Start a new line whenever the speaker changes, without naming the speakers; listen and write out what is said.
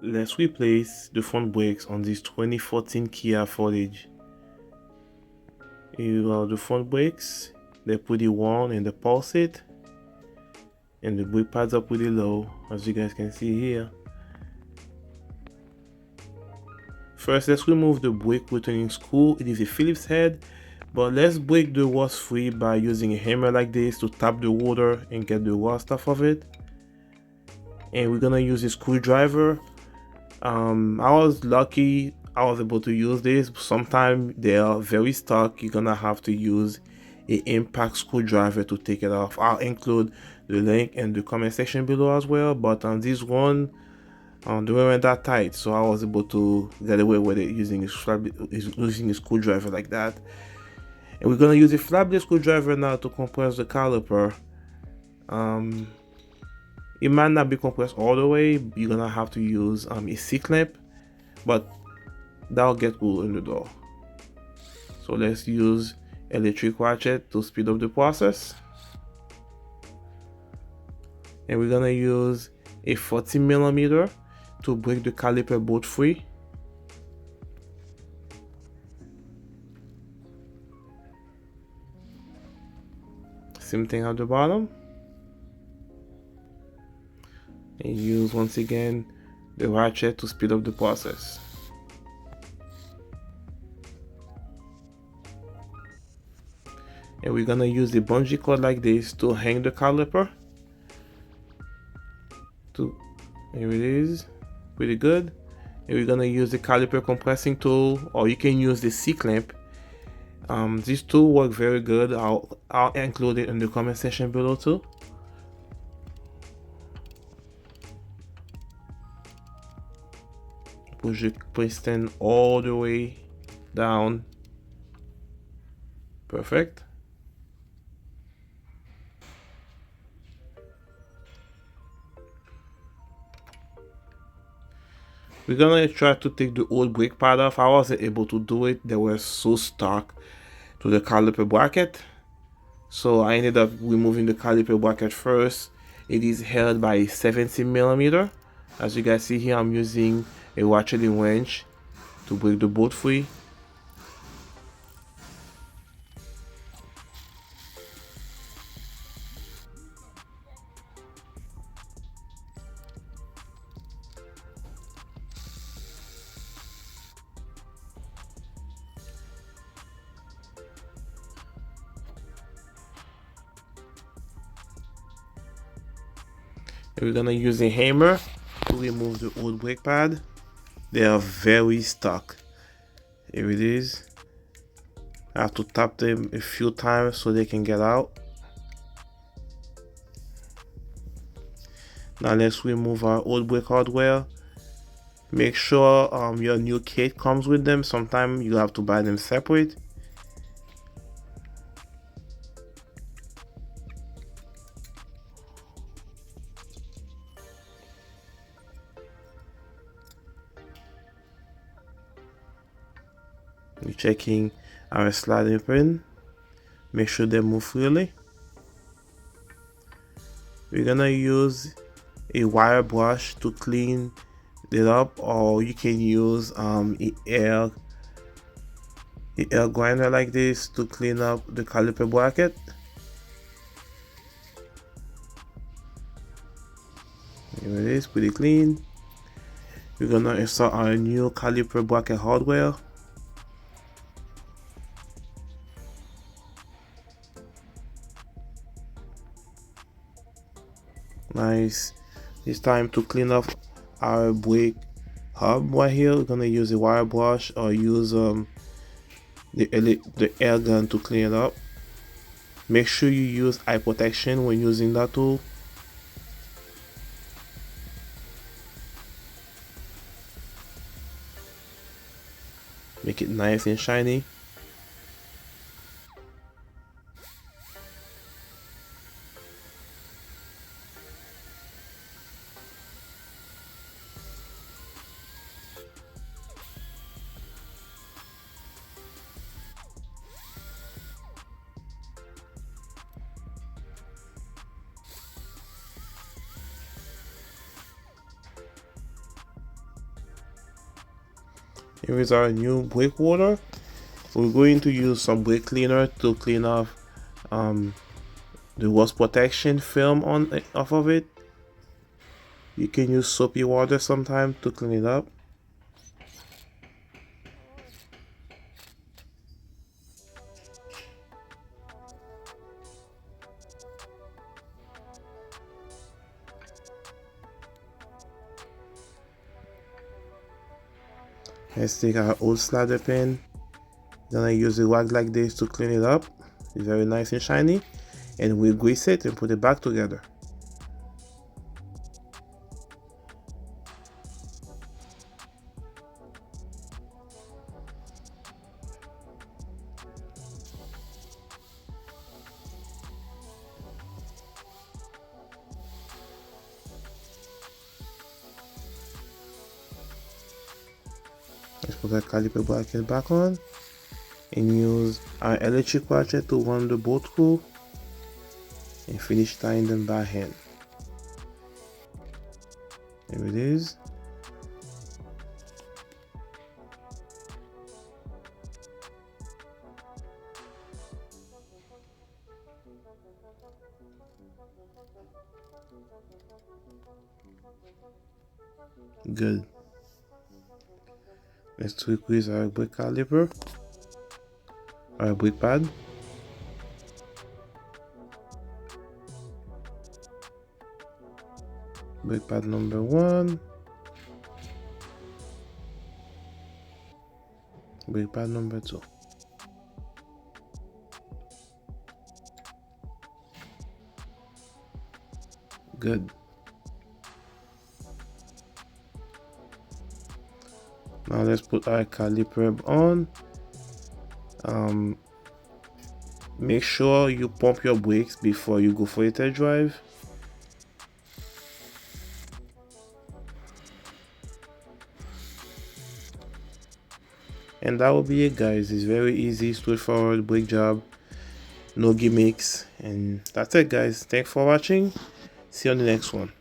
let's replace the front brakes on this 2014 Kia Sportage. The front brakes, they're pretty worn and they pulse it, and the brake pads are pretty low, as you guys can see here. First, let's remove the brake returning screw. It is a Phillips head, but let's break the rust free by using a hammer like this to tap the water and get the rust off of it. And we're gonna use a screwdriver. I was lucky I was able to use this. Sometimes they are very stuck. You're gonna have to use an impact screwdriver to take it off. I'll include the link in the comment section below as well, but on this one, they weren't that tight, so I was able to get away with it using a screwdriver like that. And we're gonna use a flat blade screwdriver now to compress the caliper. It might not be compressed all the way. You're gonna have to use a C-clamp, but that'll get cool in the door. So let's use electric ratchet to speed up the process. And we're gonna use a 40mm to break the caliper bolt free. Same thing at the bottom. And use once again the ratchet to speed up the process. And we're gonna use the bungee cord like this to hang the caliper. Here it is, pretty good. And we're gonna use the caliper compressing tool, or you can use the C-clamp. These two work very good. I'll include it in the comment section below too. Push the piston all the way down. Perfect. We're gonna try to take the old brake pad off. I wasn't able to do it. They were so stuck to the caliper bracket. So I ended up removing the caliper bracket first. It is held by a 70mm. As you guys see here, I'm using a ratcheting wrench to break the bolt free. And we're gonna use a hammer to remove the old brake pad. They are very stuck. Here it is. I have to tap them a few times so they can get out. Now let's remove our old brake hardware. Make sure your new kit comes with them. Sometimes you have to buy them separate. We're checking our sliding pin. Make sure they move freely. We're gonna use a wire brush to clean it up, or you can use an air grinder like this to clean up the caliper bracket. Here it is, pretty clean. We're gonna install our new caliper bracket hardware. Nice. It's time to clean up our brake hub right here. We're gonna use a wire brush or use the air gun to clean it up. Make sure you use eye protection when using that tool. Make it nice and shiny. Here is our new brake rotor. We're going to use some brake cleaner to clean off the rust protection film off of it. You can use soapy water sometimes to clean it up. Let's take our old slider pen. Then I use a rag like this to clean it up. It's very nice and shiny. And we grease it and put it back together. Let's put our caliper bracket back on and use our electric ratchet to run the bolt screw and finish tying them by hand. There it is. Good. Let's tweak our brake caliper, our brake pad. Brake pad number 1. Brake pad number 2. Good. Now let's put our caliper on. Make sure you pump your brakes before you go for a test drive. And that will be it, guys. It's very easy, straightforward brake job, no gimmicks. And that's it, guys. Thanks for watching. See you on the next one.